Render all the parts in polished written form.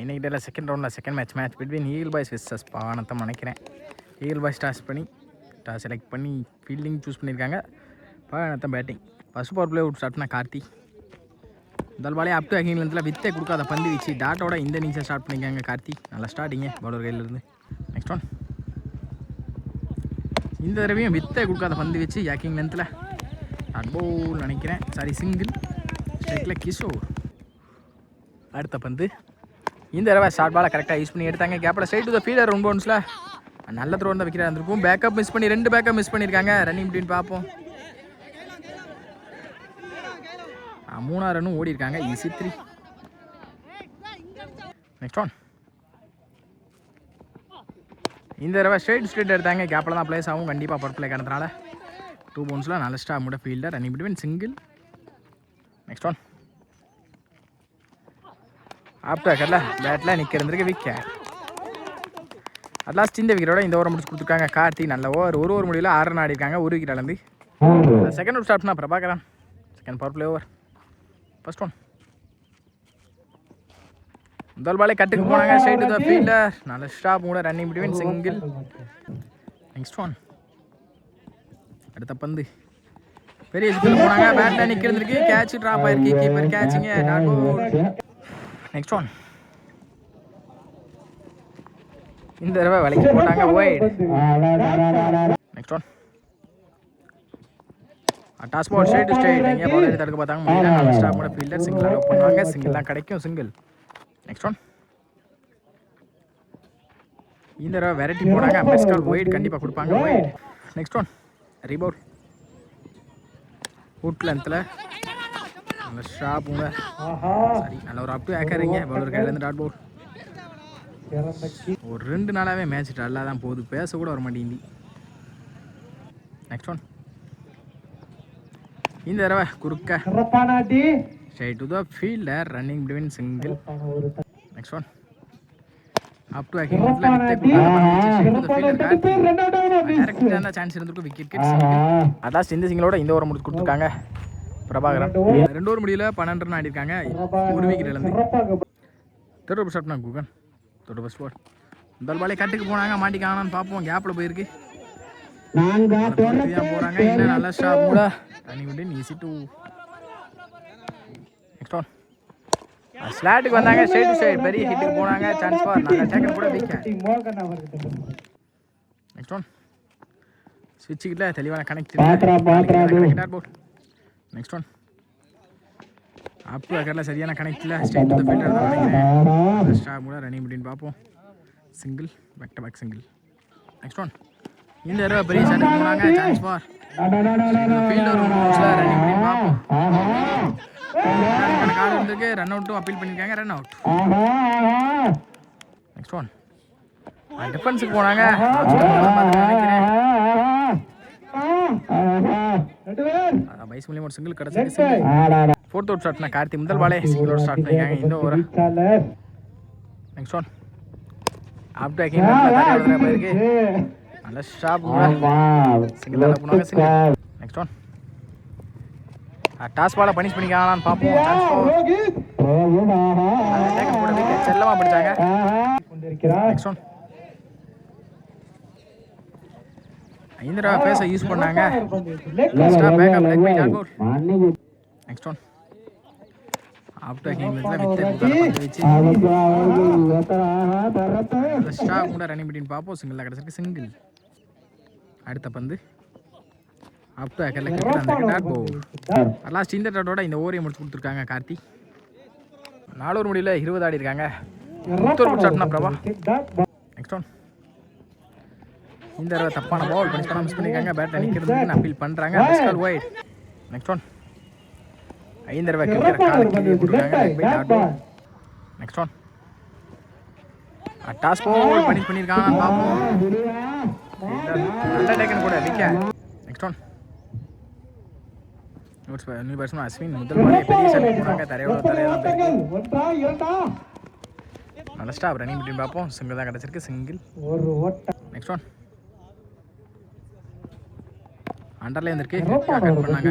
இன்னைக்கு டேயில் செகண்ட் ரவுண்டில் second match between Eagle Boys versus பானத்தம் நினைக்கிறேன். ஈகிள் பாய்ஸ் டாஸ் செலக்ட் பண்ணி ஃபீல்டிங் சூஸ் பண்ணியிருக்காங்க. பானத்தம் batting. First power play out start பண்ண கார்த்தி. முதல் பாலே அப் டு அகிங்லேருந்தில் வித்தை கொடுக்காத பந்து வீச்சு டாட்டோட இந்த இன்னிங்ஸை ஸ்டார்ட் பண்ணியிருக்காங்க கார்த்தி. நல்லா ஸ்டார்டிங்க பவுலர் கையிலேருந்து. Next one. இந்த தடவையும் வித்தை கொடுக்காத பந்து வச்சு யாக்கிங் லென்த்தில் டாட் பவுல் நினைக்கிறேன். சிங்கிள் ஸ்ட்ரைக்கில் கிஷோர். அடுத்த பந்து இந்த தடவை ஷார்ட் பாலை கரெக்டாக யூஸ் பண்ணி எடுத்தாங்க. கேப்பில் straight to the fielder run பவுன்ஸில் நல்ல த்ரோ தான் வைக்கிறா இருந்திருக்கும். பேக்கப் மிஸ் பண்ணி 2 பேக்கப் மிஸ் பண்ணியிருக்காங்க. ரன்னிங் பிட்வீன் பார்ப்போம். 3 ரன்னும் ஓடி இருக்காங்க. ஈஸி 3. Next one. இந்த தடவை ஸ்ட்ரெயிட் எடுத்தாங்க. கேப்பில் தான் பிளேஸ் ஆகும் கண்டிப்பாக பவர் பிளே கிடந்தனால. 2 பவுன்ஸில் நல்ல ஸ்டார் மூட fielder. Running between single. Next one. ஆப்டாக்கர்ல பேட்டில் நிற்கிறதுக்கு விக்கெட். அட்லாஸ்ட் இந்த விக்கெட்டோட இந்த ஓவர் முடிச்சு கொடுத்துருக்காங்க கார்த்தி. நல்ல ஓவர் முடிவில் 6 ரன் ஆடிருக்காங்க. 1 விக்கெட் அளந்து. செகண்ட் ஓவர் ஸ்டார்ட் பண்ணால் Prabhakaran. Second power play over. First one. முதல் பாலே கட்டுக்கு போனாங்க. Straight to the fielder. நல்ல ஸ்டாப் கூட. Running between single. Next one. அடுத்த பந்து பெரிய ஸ்கூலில் போனாங்க. பேட்டில் நிற்கிறதுக்கு கேட்ச் ட்ராப் ஆயிருக்கு. கீப்பர் கேட்சிங்க. Dot ball. Next one. இந்த தடவை வலைக்கு போட்டாங்க. Wide. Next one. Toss ball straight எங்கே பவுலர் தடுக்க பார்த்தாங்க. முடியல. நல்ல ஸ்டாப் கூட ஃபீல்டர். சிங்கிள் அலோவ் பண்ணுவாங்க. சிங்கிள் தான் கிடைக்கும். சிங்கிள். Next one. இந்த தடவை வெரைட்டி போனாங்க. பெஸ்கால் ஒயிட் கண்டிப்பாக கொடுப்பாங்க. ஒயிட். Next one. ரீபவுட். ஃபுட் லென்த்தில் நல்ல ஷாப் கூட. சரி நல்ல ஒரு அப் டு ஏக்கரிங்க பவுலர் கையிலேருந்து டாட் பவுல். ஒரு 2 நாளாகவே மேட்ச் நல்லா தான் போகுது. பேச கூட வர மாட்டேங்குது. Next one. இந்த தடவை குறுக்க straight to the fielder. Running between single. Next one. Up to அகிங்ல சான்ஸ் இருந்திருக்கும். விக்கெட். அட்லாஸ்ட் இந்த சிங்கிளோட இந்த ஓவர் முடிச்சு கொடுத்துருக்காங்க பிரபாகரன். 2 ஓவர் முடியல 12 ரன் ஆடிருக்காங்க. 1 விக்கெட் இழந்து. தேர்ட் ஓவர் ஸ்டார்ட் பண்ணாங்க குகன். Third over sport. முதல் பாலே கட்டுக்கு போனாங்க. மாட்டிக்கானான்னு பார்ப்போம். கேப்பில் போயிருக்கு. போகிறாங்க. இன்னும் நல்ல ஸ்டாப் கூட. Running between easy 2. Next one. ஸ்லாட்டுக்கு வந்தாங்க. ஸ்ட்ரைட் டு ஸ்ட்ரைட் பெரிய ஹிட்டுக்கு போனாங்க. சான்ஸ் ஃபார் நாங்கள் டேக்கன் கூட விக்கெட். Next one. ஸ்விட்சுக்கிட்ட தெளிவான connect. Next one. Up to அக்கரில் சரியான கனெக்ட் இல்லை. ஸ்ட்ரைட் டு த ஃபீல்டர் தான் நினைக்கிறேன். ஸ்டாப் கூட. ரன்னிங் பிட்வீன் பார்ப்போம். Single. Back to back single. Next one. இந்த தடவை பெரிய ஷாட்டுக்கு போனாங்க. Chance for fielder running between பார்ப்போம். கால் வந்திருக்கு. ரன் அவுட்டும் அப்பீல் பண்ணியிருக்காங்க. Run out. Next one. டிஃபென்ஸுக்கு போனாங்க. நினைக்கிறேன் பைஸ் மூலியம் ஒரு சிங்கிள் கிடச்சி. ஃபோர்த் அவுட் ஸ்டார்ட் பண்ண கார்த்தி. முதல் பாலே சிங்கிளோட ஸ்டார்ட் பண்ணியிருக்காங்க இந்த over. Next one. Up to அகிங் போயிருக்கு. நல்ல ஸ்டாப் சிங்கிள் அலோவ் பண்ணுவாங்க. சிங்கிள். Next one. டாஸ் பாலை பனிஷ் பண்ணிக்காங்களான்னு பார்ப்போம். செல்லமாக பிடிச்சாங்க. Next one. இந்த தடவை பேச யூஸ் பண்ணாங்க. Next one. After game stop கூட ரன்னிங் பிட்வீன் பார்ப்போம். சிங்கிள் கிடச்சிருக்கு. சிங்கிள். அடுத்த பந்து அப் டு அக்கர்ல கிரிக்கெட் டாட் பவுல். லாஸ்ட் இந்த டாட்டோட இந்த ஓவரை முடிச்சு கொடுத்துருக்காங்க கார்த்தி. 4 ஓவர் முடியல 20 ஆடி இருக்காங்க. பிரபா. Next one. இந்த தடவை தப்பான பால் பனிஷ் பண்ண மிஸ் பண்ணியிருக்காங்க. பேட்டில் நிற்கிறதுக்கு அப்பீல் பண்ணுறாங்க. பெஸ்கால் ஒயிட். Next one. 5 தடவை கொடுத்துருக்காங்க. Next one. Toss ball punish பண்ணியிருக்காங்க. பார்ப்போம். நல்ல டேக்கன் கூட wicket. Next one. New batsman Ashwin. முதல் பாலே பெரிய ஷாட் போனாங்க. தரையோட நல்ல ஸ்டாப். ரன்னிங் பிட்வீன் பார்ப்போம். சிங்கிள் தான் கிடச்சிருக்கு. சிங்கிள். Next one. அண்டர்லேயே வந்துருக்கு. கட் பண்ணாங்க.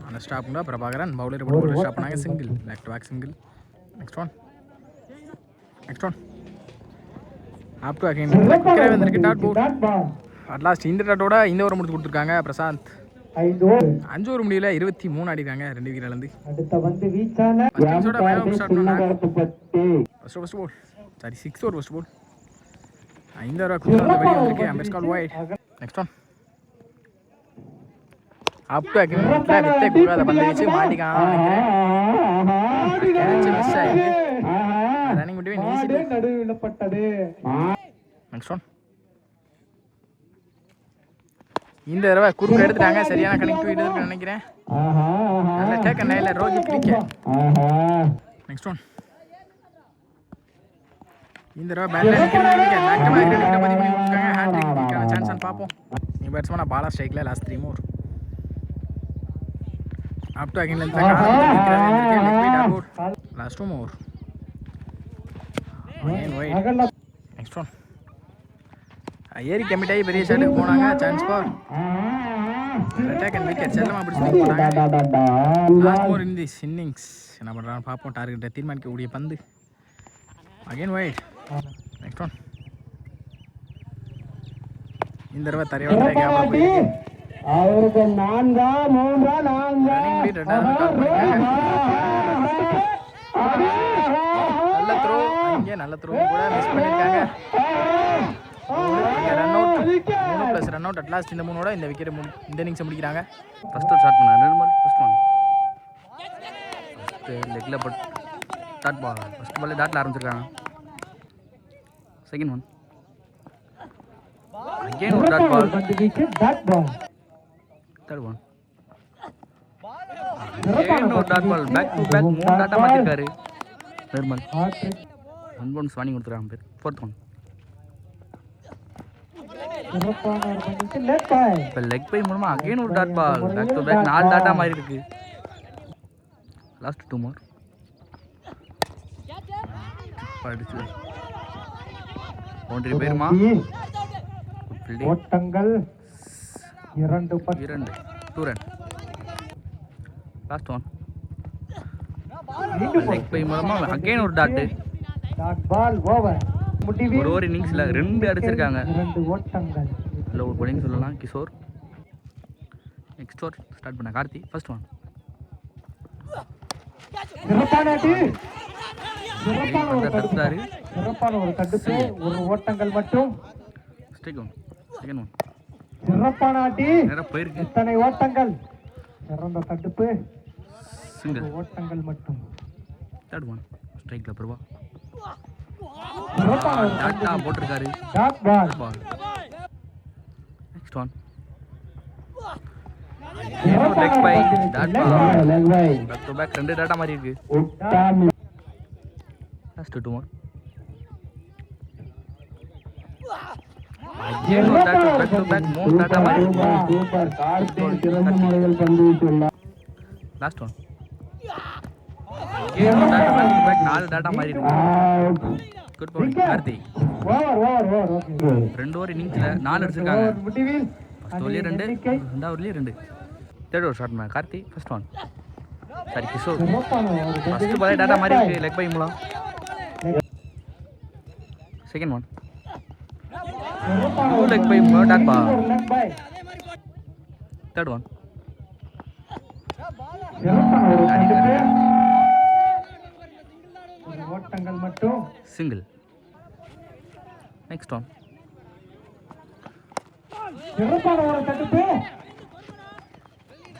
அந்த ஸ்டாப் கூட பிரபாகரன் பவுலர் போட்டு ஸ்டாப் பண்ணாங்க. Single. Back to back single. Next one. Next one up to again குயிக்காகவே வந்திருக்கு டாட் போர்ட். அட் லாஸ்ட் இந்த டாட்டோட இந்த ஓவர் முடிச்சு கொடுத்துருக்காங்க பிரசாந்த். 5 ஓவர் முடியல 23 ஆடிருக்காங்க 2 விக்கெட் இழந்து. First ball sorry 6 over first ball 5 over குதிரை வெளியே வந்திருக்கு. அம்பேஸ் call wide. Next one up to again வித்தே கூடாத பந்து வச்சு மாட்டிக்காம நினைக்கிறேன். கேட்ச் மிஸ் ஆயிருக்கு. ரன்னிங் விட்டு நடுவிடப்பட்டது. நெக்ஸ்ட் ஒன் இந்த தடவை குறுக்கு எடுத்துட்டாங்க. சரியான கனெக்ட் எடுத்துட்டு நினைக்கிறேன். நல்ல டேக் நைல ரோஹித் விக்கெட். நெக்ஸ்ட் ஒன் இந்த தடவை பேட்ல நிக்கிற wicket back to back 2 wicket பதிவு பண்ணி கொடுத்தாங்க. ஹேட்ரிக்கான சான்ஸ் பாப்போம். இந்த பேட்ஸ்மேன் பாலா ஸ்ட்ரைக்ல last 3 more up to again length last 2 more next one ஏரி கமிட் ஆகி பெரிய ஷாட்டுக்கு போனாங்க. Chance for attack and wicket செல்லமா பிடிச்சி போனாங்க. Last more in this innings என்ன பண்ணுறான்னு பார்ப்போம். டார்கெட்டை தீர்மானிக்கக்கூடிய பந்து அகைன் வைட். நெக்ஸ்ட் ஒன் இந்த தடவை தரையோட அவருக்கு 4 நல்ல த்ரோ இங்கே நல்ல த்ரோ கூட மிஸ் பண்ணிருக்காங்க. Run out 3 + run out. At last இந்த 3ஓட இந்த விக்கெட் இந்த இன்னிங்ஸ் முடிக்கிறாங்க. ஃபர்ஸ்ட் ஸ்டார்ட் பண்ணாரு நிர்மல். ஃபர்ஸ்ட் ஒன் ஃபர்ஸ்ட் லெக்ல but dot ball. First ball டாட்ல ஆரம்பிச்சிருக்காங்க. செகண்ட் ஒன் அகைன் ஒரு dot ball. Third one again ஒரு dot ball. Back to back 3 டாட்டா மாத்திருக்காரு நிர்மல். 1 பவுன்ஸ் வார்னிங் கொடுத்துறாங்க பேர். ஃபோர்த் ஒன் இப்போ லெக் பை மூலமா அகைன் ஒரு dot ball. Back to back 4 டாட்டா மாதிரி இருக்கு. லாஸ்ட் 2 மோர் படிச்சு பவுண்டரி பேருமா ஓட்டங்கள் 2 2 run. Last one leg bye மூலமா அகைன் ஒரு டாட் பால் ஓவர். ஒரு ஓவர் இன்னிங்ஸ்ல 2 அடிச்சிருக்காங்க. 2 ஓட்டங்கள் நல்ல ஒரு பவுலிங் சொல்லலாம் கிஷோர். நெக்ஸ்ட் ஓவர் ஸ்டார்ட் பண்ண கார்த்தி. ஃபர்ஸ்ட் ஒன் சிறப்பான ஒரு தடுப்பு. 1 ஓட்டங்கள் மட்டும். ஸ்ட்ரைக் ஒன் செகண்ட் ஒன் சிறப்பான ஆட்டி நேரா போயிருக்கு. எத்தனை ஓட்டங்கள். சிறந்த தடுப்பு. சிங்கிள் ஓட்டங்கள் மட்டும். தேர்ட் ஒன் ஸ்ட்ரைக்ல பிரபா சிறப்பான டாட்டா போட்டிருக்காரு. Dot ball. Next one leg bye dot ball. Back to back 2 டாட்டா மாதிரி இருக்கு. லாஸ்ட் 2 மோர் அகைன் ஒரு டாட் பேக் டு பேக் 3 டாட்டா மாதிரி இருக்கு. சூப்பர் கார்த்திக் சிறந்த முறையில் பந்து வீசியுள்ளார். லாஸ்ட் ஒன் அகைன் ஒரு டாட் பேக் டு பேக் 4 டாட்டா மாதிரி இருக்கு. Good bowling Karthi. Over okay. 2 over இன்னிங்ஸ்ல 4 அடிச்சிருக்காங்க. முடிவில் ஃபர்ஸ்ட் ஓவர்லயே 2 ரெண்டாவது ஓவர்லயே 2. தேர்ட் ஓவர் ஷாட் பண்ண Karthi. First one sorry Kishore. First ball டாட்டா மாதிரி இருக்கு லெக் பை மூலம். செகண்ட் ஒன் லெக் பை மூலம் டாட் பால். தேர்ட் ஒன் ஓட்டங்கள் மட்டும். சிங்கிள். நெக்ஸ்ட் ஒன் சிறப்பான ஒரு தடுப்பு.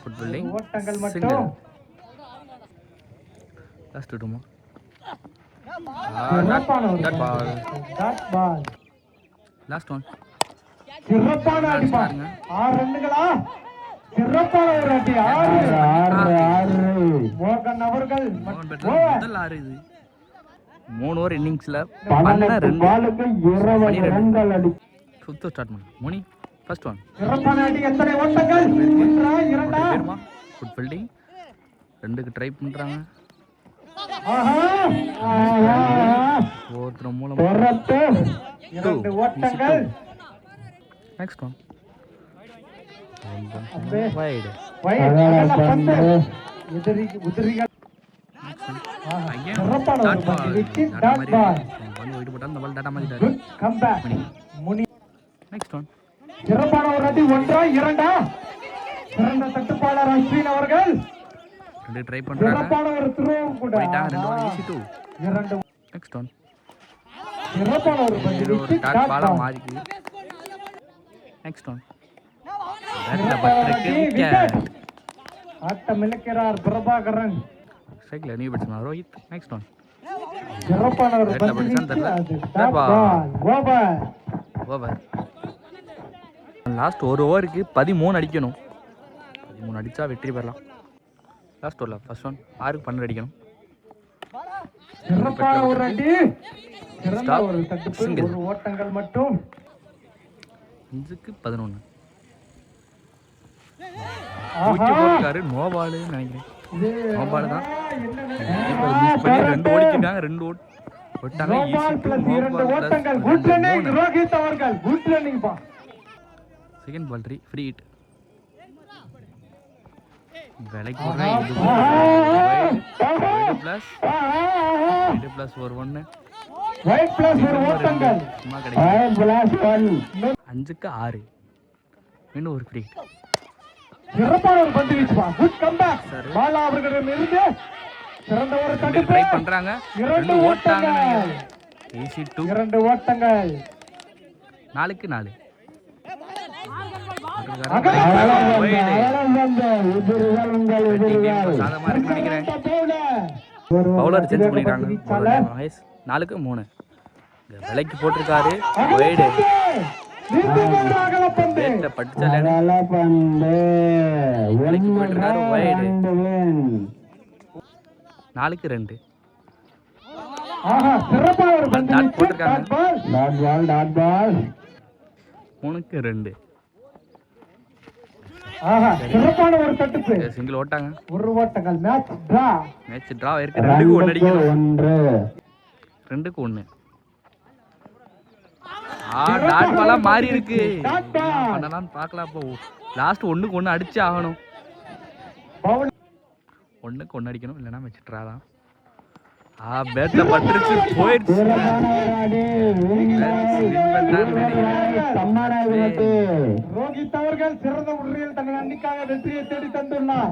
குட் பவுலிங் ஓட்டங்கள் சிங்கிள். மட்டும். லாஸ்ட் 2 மோர் சிறப்பான ஒரு dot ball. Dot ball. Last one சிறப்பான அடி பால். 6 ரன்களா. சிறப்பான ஒரு அடி. 6 மோகன் அவர்கள் முதல் 6 இது 3 ஓவர் இன்னிங்ஸ்ல 12 பாலுக்கு 20 ரன்கள் அடி. ஃபிஃப்த் ஸ்டார்ட் பண்ணு மோனி. ஃபர்ஸ்ட் ஒன் சிறப்பான அடி. எத்தனை ஓட்டங்கள். 2 பேருமா குட் ஃபீல்டிங். 2க்கு ட்ரை பண்றாங்க. ஓட்ற மூலம் 2 ஓட்டங்கள். Next one wide. உதிரிகள். Dot ball. போட்டாலும் இந்த பால் டாட்டா மாத்திட்டாரு. Good comeback Muni. Next one. சிறப்பான ஒரு அடி. ஒன்றா இரண்டா? சிறந்த தட்டுப்பாளர் அஸ்வின் அவர்கள் ரெண்டு ட்ரை பண்றாங்க. சிறப்பான ஒரு த்ரோ கூட. போயிட்டாங்க. ரெண்டு பால் ஈஸி 2. இரண்டு. Next one. சிறப்பான ஒரு பந்து ஒரு வீச்சு. டாட் பாலா மாறிக்கு. Next one. பேட்ல பட்டிருக்கு. விக்கெட். ஆட்டம் இழக்கிறார் பிரபாகரன். ஸ்ட்ரைக்ல new batsman Rohit. Next one. சிறப்பான ஒரு பேட்ல பந்து படிச்சான் தெரியல. Dot ball. Over. Over. Last ஒரு ஓவருக்கு 13 அடிக்கணும். 13 அடிச்சா வெற்றி பெறலாம். லாஸ்ட் ஓவரில் ஃபர்ஸ்ட் ஒன் 6க்கு 12 அடிக்கணும். சிறப்பான ஒரு அடி. சிறந்த ஒரு தட்டுப்பு. ஒரு ஓட்டங்கள் மட்டும். 5க்கு 11. தூக்கி போட்டுக்காரு. நோ பால் நினைக்கிறேன். நோ பால் தான். மிஸ் பண்ணி 2 ஓடிக்கிட்டாங்க. 2 ஓட்டாங்க. Second ball 3 free hit. விலைக்கு போடுறேன். இது பிளஸ் ஒரு 1 சும்மா கிடைக்கும். 5க்கு 6. இன்னும் ஒரு ஃப்ரீ ஹிட். சிறப்பான ஒரு பந்து வீச்சுப்பா. Good comeback. பாலா அவர்களிடமிருந்து சிறந்த ஒரு தடுப்பு. ட்ரை பண்றாங்க. 2 ஓட்டாங்க. ஈஸி 2. 2 ஓட்டங்கள். 4க்கு 4. பவுலர் சேஞ்ச் பண்ணிருக்காங்க. 4க்கு 3. விலைக்கு போட்டிருக்காரு. வைடு படிச்சாலே விலைக்கு போட்டிருக்காரு. வைடு 4க்கு 2. டாட் போட்டிருக்காங்க. 3க்கு 2. சிறப்பான ஒரு தட்டுப்பு. சிங்கிள் ஓட்டாங்க. ஒரு ஓட்டங்கள். Match draw. மேட்ச் டிரா இருக்கு. 2க்கு 1 அடிக்கணும். 2க்கு 1. டாட் பாலா மாறி இருக்கு. பண்ணலாம்னு பார்க்கலாம். அப்போ லாஸ்ட் 1க்கு 1 அடிச்சு ஆகணும். 1க்கு 1 அடிக்கணும். இல்லைன்னா மேட்ச் டிரா தான். பேட்ல பட்டுருச்சு. போயிடுச்சு. ரோஹித் அவர்கள் சிறந்த முறையில் தன் அன்னிக்காக வெற்றியை தேடி தந்துள்ளார்.